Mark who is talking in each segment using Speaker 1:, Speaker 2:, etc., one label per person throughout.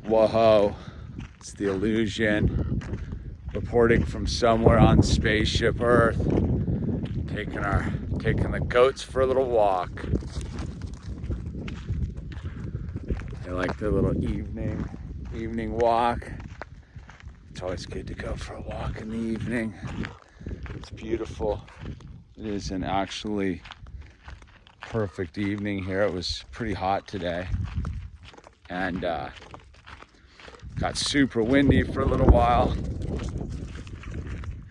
Speaker 1: Whoa, it's the illusion. Reporting from somewhere on spaceship Earth. Taking the goats for a little walk. They like their little evening walk. It's always good to go for a walk in the evening. It's beautiful. It is an actually perfect evening here. It was pretty hot today, and got super windy for a little while.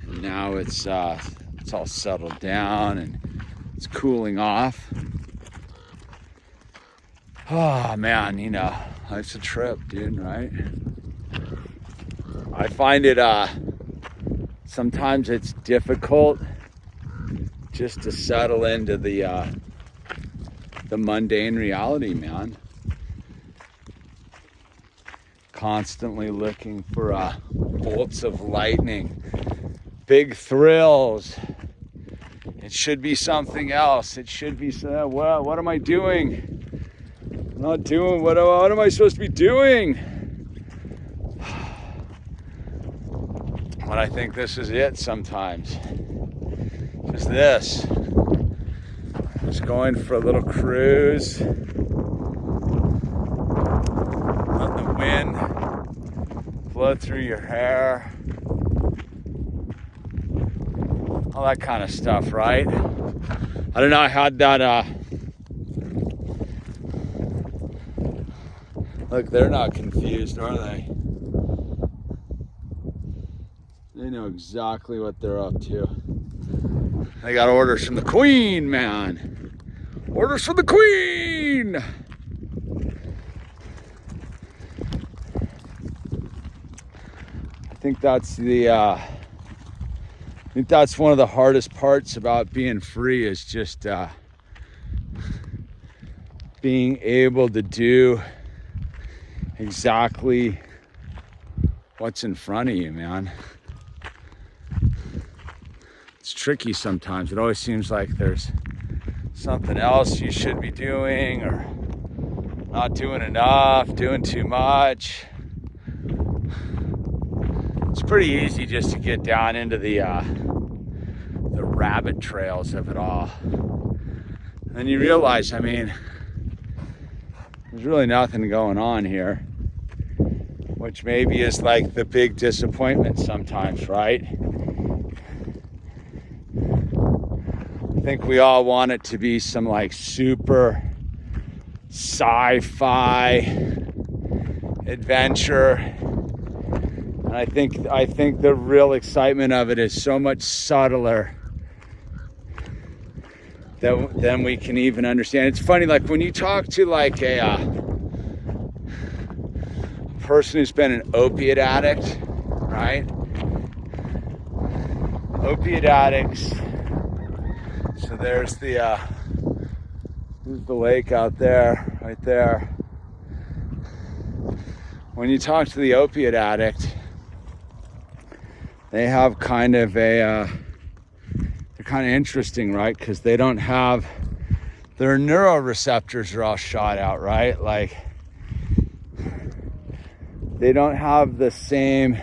Speaker 1: And now it's all settled down and it's cooling off. Oh man, you know, life's a trip, dude, right? I find it sometimes it's difficult just to settle into the mundane reality, man. Constantly looking for bolts of lightning, big thrills. It should be something else. It should be, what am I doing? I'm not doing, what am I supposed to be doing? But I think this is it sometimes. Just this. Just going for a little cruise. Let the wind flow through your hair. All that kind of stuff, right? I don't know, I had that, look, they're not confused, are they? They know exactly what they're up to. They got orders from the Queen, man. Orders from the Queen! I think that's one of the hardest parts about being free is just being able to do exactly what's in front of you, man. It's tricky sometimes. It always seems like there's something else you should be doing or not doing enough, doing too much. It's pretty easy just to get down into the rabbit trails of it all. And then you realize, I mean, there's really nothing going on here, which maybe is like the big disappointment sometimes, right? I think we all want it to be some like super sci-fi adventure. And I think the real excitement of it is so much subtler than we can even understand. It's funny, like when you talk to like a person who's been an opiate addict, right? Opiate addicts. So there's the lake out there, right there. When you talk to the opiate addict, they have kind of they're kind of interesting, right? Because they don't have, their neuroreceptors are all shot out, right? Like, they don't have the same,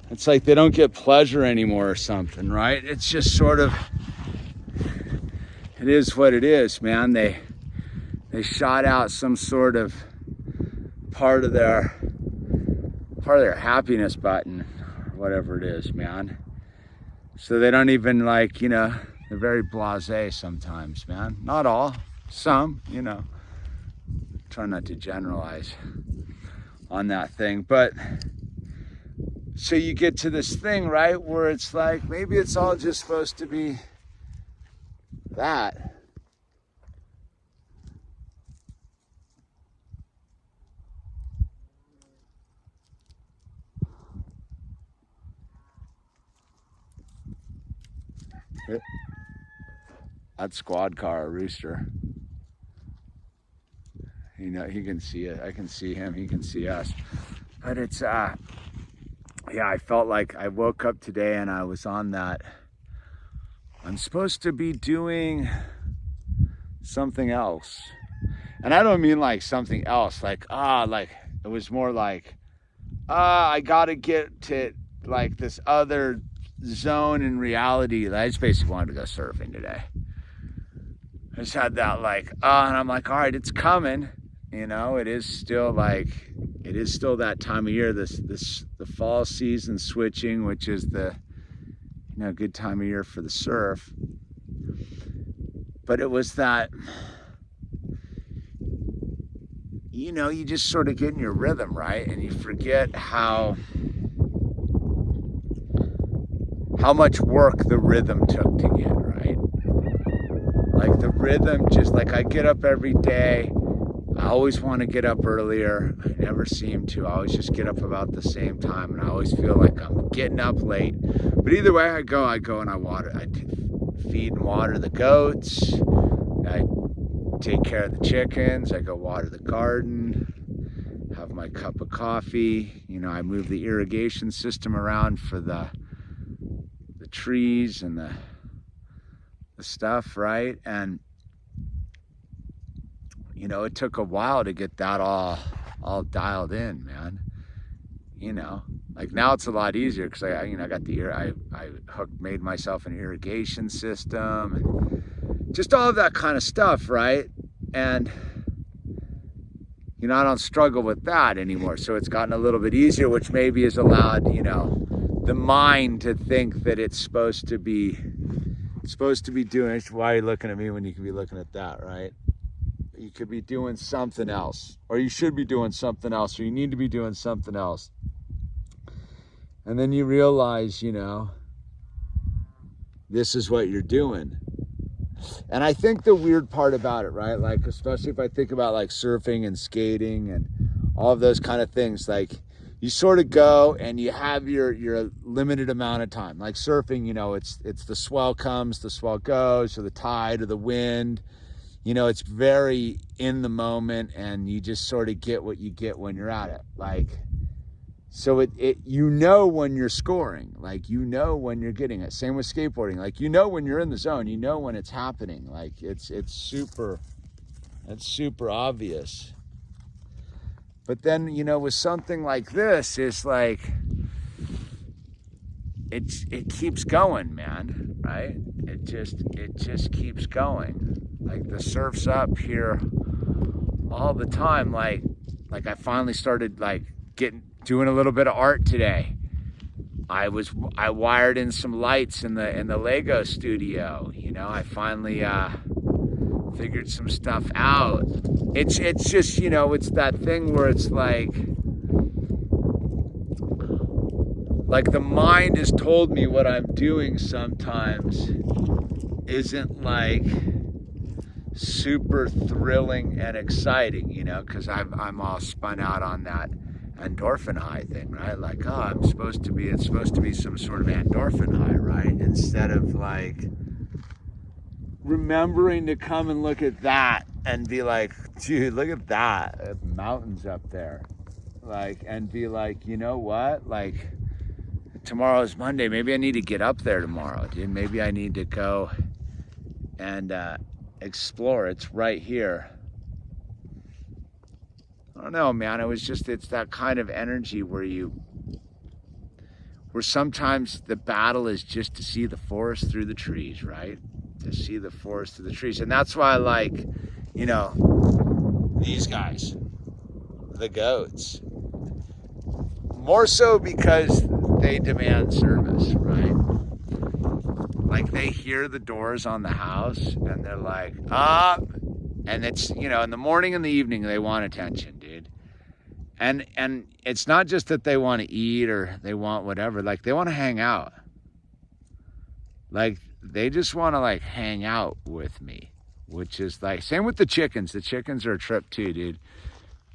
Speaker 1: it's like they don't get pleasure anymore or something, right? It's just sort of, it is what it is, man. They shot out some sort of part of their happiness button, or whatever it is, man. So they don't even like, you know, they're very blasé sometimes, man. Not all, some, you know. Try not to generalize on that thing. But so you get to this thing, right, where it's like, maybe it's all just supposed to be that. That squad car, a rooster. You know, he can see it. I can see him. He can see us. But it's, yeah, I felt like I woke up today and I was on that. I'm supposed to be doing something else. And I don't mean like something else, like, like it was more like, I gotta get to like this other zone in reality. I just basically wanted to go surfing today. I just had that like, and I'm like, all right, it's coming. You know, it is still that time of year, the fall season switching, which is the, good time of year for the surf. But it was that, you just sort of get in your rhythm, right? And you forget how much work the rhythm took to get, right? Like the rhythm, just like I get up every day. I always want to get up earlier. I never seem to. I always just get up about the same time, and I always feel like I'm getting up late. But either way I go and I feed and water the goats. I take care of the chickens. I go water the garden, have my cup of coffee. I move the irrigation system around for the trees and the stuff, right? And it took a while to get that all dialed in, man. Like now it's a lot easier because I got I made myself an irrigation system and just all of that kind of stuff, right? And I don't struggle with that anymore. So it's gotten a little bit easier, which maybe has allowed, the mind to think that it's supposed to be doing it. Why are you looking at me when you could be looking at that, right? You could be doing something else, or you should be doing something else, or you need to be doing something else. And then you realize, this is what you're doing. And I think the weird part about it, right? Like, especially if I think about like surfing and skating and all of those kind of things, like you sort of go and you have your limited amount of time. Like surfing, it's the swell comes, the swell goes, or the tide or the wind. It's very in the moment, and you just sort of get what you get when you're at it. Like, so it when you're scoring, like, when you're getting it. Same with skateboarding. Like, when you're in the zone, when it's happening. Like, it's super obvious. But then, with something like this, it's like, it keeps going, man, right? It just keeps going. Like the surf's up here all the time. Like I finally started like doing a little bit of art today. I wired in some lights in the Lego studio. I finally figured some stuff out. It's just, it's that thing where it's like the mind has told me what I'm doing sometimes isn't like super thrilling and exciting, because I'm all spun out on that endorphin high thing, right? Like, it's supposed to be some sort of endorphin high, right? Instead of like remembering to come and look at that and be like, dude, look at that mountains up there, like, and be like, you know what, like, tomorrow's Monday, maybe I need to get up there tomorrow, dude. Maybe I need to go and explore. It's right here. I don't know, man. It's that kind of energy where sometimes the battle is just to see the forest through the trees, right? To see the forest through the trees. And that's why I like, these guys, the goats. More so because they demand service, right? Like they hear the doors on the house and they're like, and it's, in the morning and the evening, they want attention, dude. And it's not just that they want to eat or they want whatever, like they want to hang out. Like they just want to like hang out with me, which is like, same with the chickens. The chickens are a trip too, dude.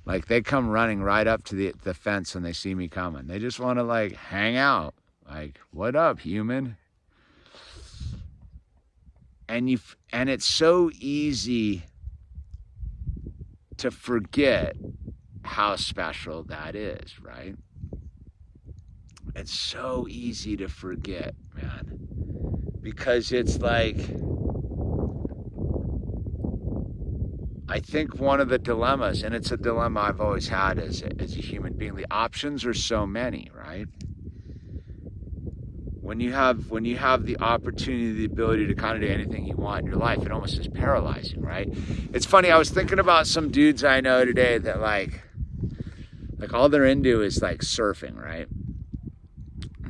Speaker 1: Like they come running right up to the fence when they see me coming. They just want to like hang out. Like, what up, human? And it's so easy to forget how special that is, right? It's so easy to forget, man. Because it's like, I think one of the dilemmas, and it's a dilemma I've always had as a human being, the options are so many, right? When you have the opportunity, the ability to kind of do anything you want in your life, it almost is paralyzing, right? It's funny, I was thinking about some dudes I know today that like all they're into is like surfing, right?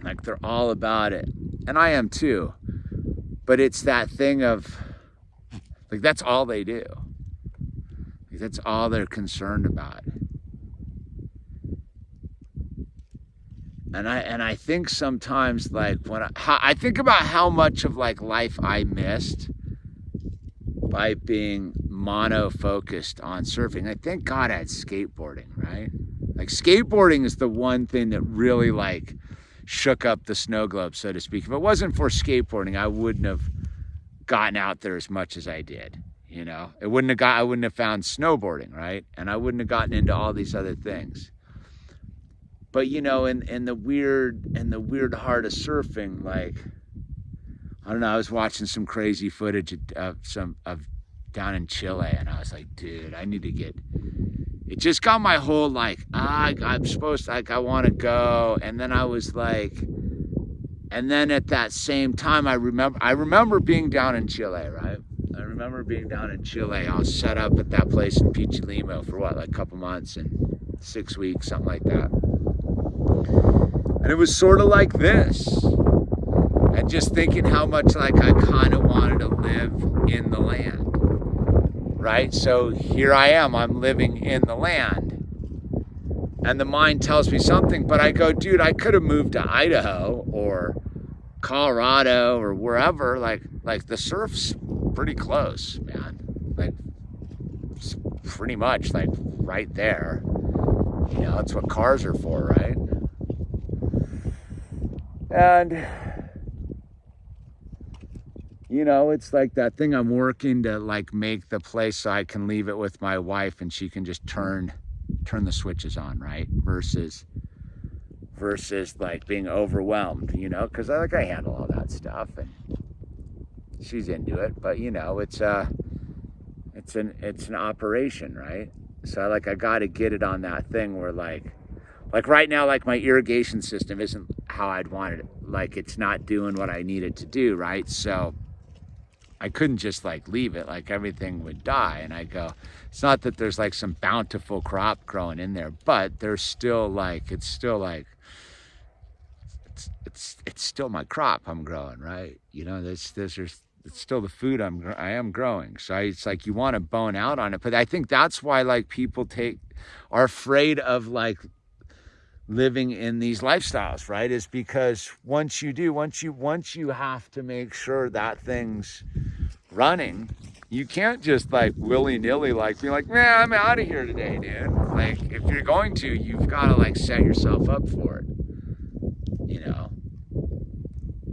Speaker 1: Like they're all about it. And I am too. But it's that thing of like, that's all they do. Like, that's all they're concerned about. And I think sometimes like when I think about how much of like life I missed by being mono-focused on surfing. I thank God I had skateboarding, right? Like skateboarding is the one thing that really like shook up the snow globe, so to speak. If it wasn't for skateboarding, I wouldn't have gotten out there as much as I did. You know, I wouldn't have found snowboarding, right? And I wouldn't have gotten into all these other things. But you know, in the weird heart of surfing, like I don't know, I was watching some crazy footage of down in Chile, and I was like, dude, I need to get. It just got my whole like, I'm supposed to, like, I want to go, and then I was like, and then at that same time, I remember being down in Chile, right? I remember being down in Chile. I was set up at that place in Pichilemu for what, like a couple months and 6 weeks, something like that. And it was sort of like this. And just thinking how much like I kind of wanted to live in the land, right? So here I am, I'm living in the land. And the mind tells me something, but I go, dude, I could have moved to Idaho or Colorado or wherever. Like the surf's pretty close, man. Like it's pretty much like right there. You know, that's what cars are for, right? And you know, it's like that thing I'm working to like make the place so I can leave it with my wife and she can just turn the switches on, right? Versus like being overwhelmed, you know, because I handle all that stuff and she's into it, but you know, it's an operation, right? So I got to get it on that thing where like right now, like my irrigation system isn't how I'd wanted it. Like it's not doing what I need it to do, right? So I couldn't just like leave it, like everything would die. And I go, it's not that there's like some bountiful crop growing in there, but there's still like, it's still my crop I'm growing, right? You know, it's still the food I am growing. So it's like, you want to bone out on it. But I think that's why like people are afraid of like living in these lifestyles, right? Is because once you have to make sure that thing's running, you can't just like willy-nilly like be like, man, I'm out of here today, dude. Like if you're going to, you've got to like set yourself up for it, you know?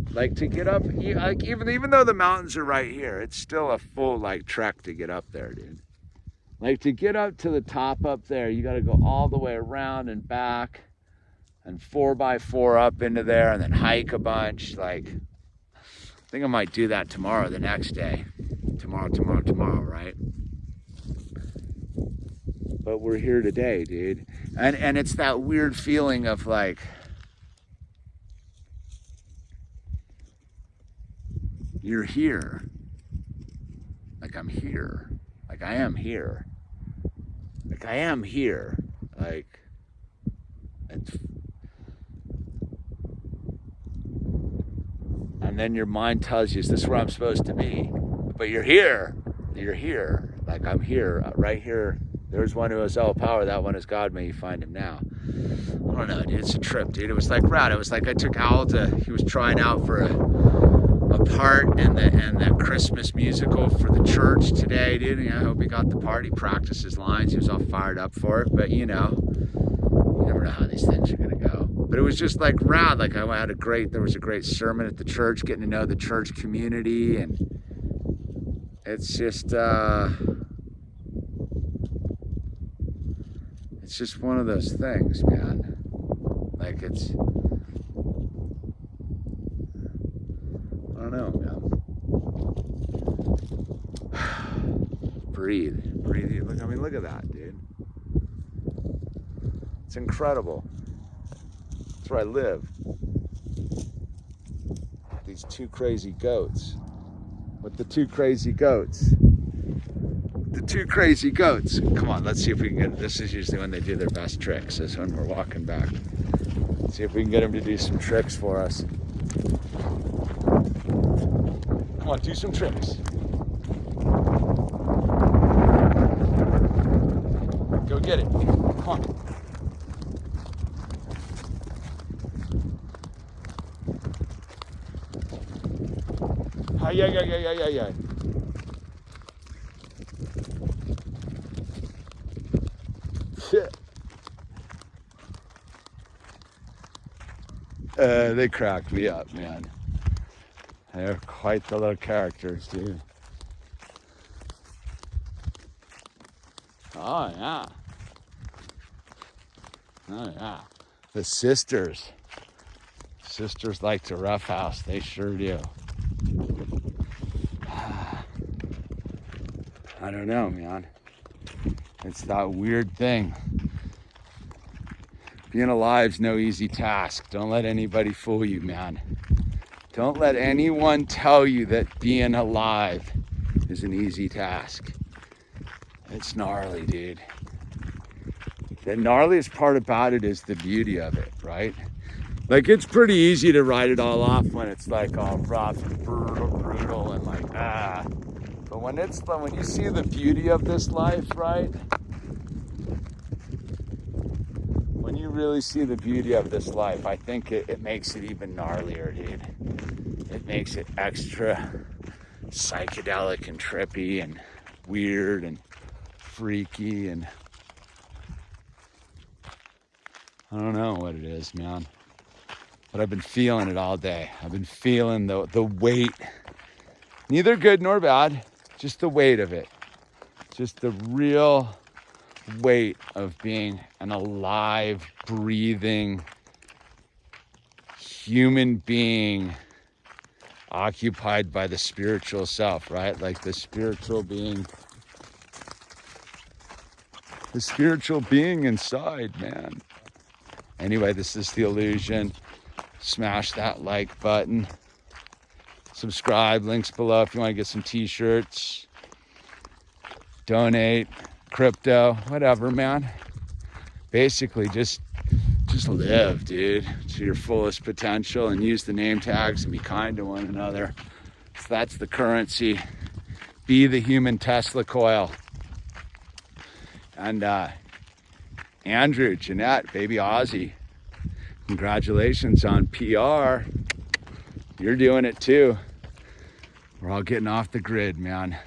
Speaker 1: Like to get up, like even though the mountains are right here, it's still a full like trek to get up there, dude. Like to get up to the top up there, you got to go all the way around and back and 4x4 up into there and then hike a bunch. Like, I think I might do that tomorrow, the next day. Tomorrow, right? But we're here today, dude. And it's that weird feeling of like, you're here. Like I'm here. Like I am here. Like I am here. Like it's. And then your mind tells you, is this where I'm supposed to be? But you're here. You're here. Like I'm here, right here. There's one who has all power. That one is God. May you find him now. I don't know, dude. It's a trip, dude. It was like rad. It was like I took Owl he was trying out for a part in the Christmas musical for the church today, dude. And I hope he got the part. He practiced his lines. He was all fired up for it. But you know, you never know how these things are gonna go. But it was just like rad. Like there was a great sermon at the church, getting to know the church community, and it's just one of those things, man. Like I don't know, man. Breathe. look at that, dude. It's incredible. That's where I live. These two crazy goats. With the two crazy goats. The two crazy goats. Come on, let's see if we can get, this is usually when they do their best tricks, is when we're walking back. Let's see if we can get them to do some tricks for us. Come on, do some tricks. Go get it. Come on. Yeah. Shit. They crack me up, man. They're quite the little characters, dude. Oh, yeah. Oh, yeah. The sisters. Sisters like to roughhouse. They sure do. I don't know, man. It's that weird thing. Being alive's no easy task. Don't let anybody fool you, man. Don't let anyone tell you that being alive is an easy task. It's gnarly, dude. The gnarliest part about it is the beauty of it, right? Like, it's pretty easy to write it all off when it's like all rough and brutal and like, But when you see the beauty of this life, right? When you really see the beauty of this life, I think it makes it even gnarlier, dude. It makes it extra psychedelic and trippy and weird and freaky, and I don't know what it is, man. But I've been feeling it all day. I've been feeling the weight, neither good nor bad, just the weight of it. Just the real weight of being an alive, breathing human being occupied by the spiritual self, right? Like the spiritual being inside, man. Anyway, this is The Illusion. Smash that like button. Subscribe, links below if you want to get some t-shirts. Donate, crypto, whatever, man. Basically, just live, dude, to your fullest potential and use the name tags and be kind to one another. So that's the currency. Be the human Tesla coil. And Andrew, Jeanette, baby Ozzy, congratulations on PR. You're doing it too. We're all getting off the grid, man.